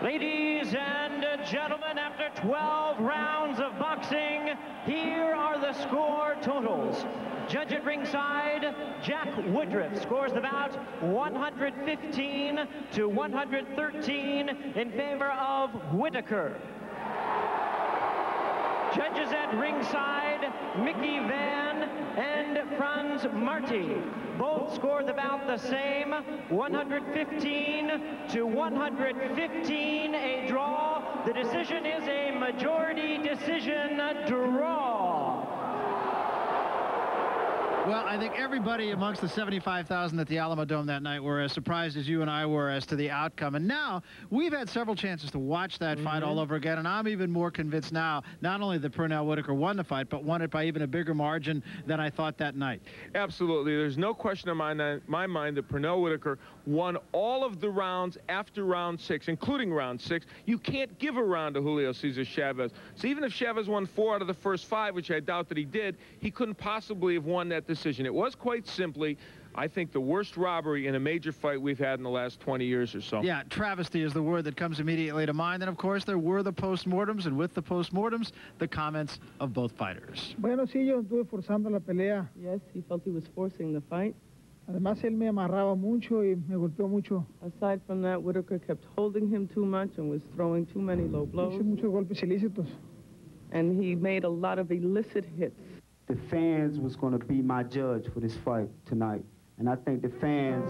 Ladies and gentlemen, after 12 rounds of boxing, here are the score totals. Judge at ringside, Jack Woodruff scores the bout 115 to 113 in favor of Whitaker. Judges at ringside, Mickey Van and Franz Marty. Both scored the bout the same, 115 to 115, a draw. The decision is a majority decision draw. Well, I think everybody amongst the 75,000 at the Alamo Dome that night were as surprised as you and I were as to the outcome. And now we've had several chances to watch that fight all over again, and I'm even more convinced now, not only that Pernell Whitaker won the fight, but won it by even a bigger margin than I thought that night. Absolutely. There's no question in my mind that Pernell Whitaker won all of the rounds after round 6, including round 6. You can't give a round to Julio Cesar Chavez. So even if Chavez won 4 out of the first 5, which I doubt that he did, he couldn't possibly have won that decision. It was quite simply, I think, the worst robbery in a major fight we've had in the last 20 years or so. Yeah, travesty is the word that comes immediately to mind. And, of course, there were the postmortems, and with the postmortems, the comments of both fighters. Bueno, sí, yo estuve forzando la pelea. Yes, he felt he was forcing the fight. Además, él me amarraba mucho y me golpeó mucho. Aside from that, Whitaker kept holding him too much and was throwing too many low blows. Hizo muchos golpes ilícitos. And he made a lot of illicit hits. The fans was going to be my judge for this fight tonight. And I think the fans,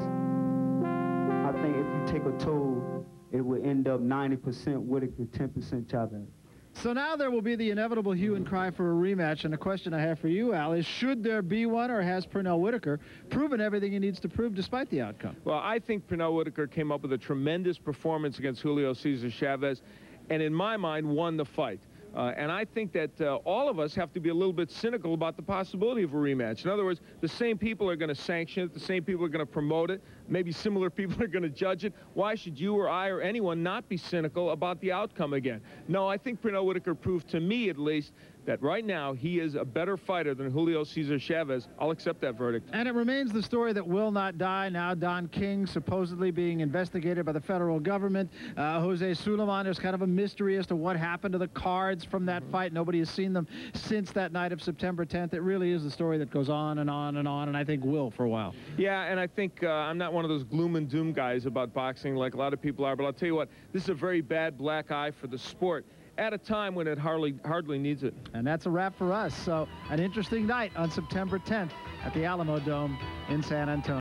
I think if you take a toll, it would end up 90% Whitaker, 10% Chavez. So now there will be the inevitable hue and cry for a rematch. And the question I have for you, Al, is should there be one, or has Pernell Whitaker proven everything he needs to prove despite the outcome? Well, I think Pernell Whitaker came up with a tremendous performance against Julio Cesar Chavez, and in my mind won the fight. And I think that all of us have to be a little bit cynical about the possibility of a rematch. In other words, the same people are going to sanction it, the same people are going to promote it, maybe similar people are going to judge it. Why should you or I or anyone not be cynical about the outcome again? No, I think Pernell Whitaker proved, to me at least, that right now he is a better fighter than Julio Cesar Chavez. I'll accept that verdict. And it remains the story that will not die. Now Don King supposedly being investigated by the federal government. Jose Suleiman, there's kind of a mystery as to what happened to the cards from that fight. Nobody has seen them since that night of September 10th. It really is a story that goes on and on and on, and I think will for a while. Yeah, and I think I'm not one of those gloom and doom guys about boxing like a lot of people are, but I'll tell you what, this is a very bad black eye for the sport at a time when it hardly needs it. And that's a wrap for us. So an interesting night on September 10th at the Alamo Dome in San Antonio.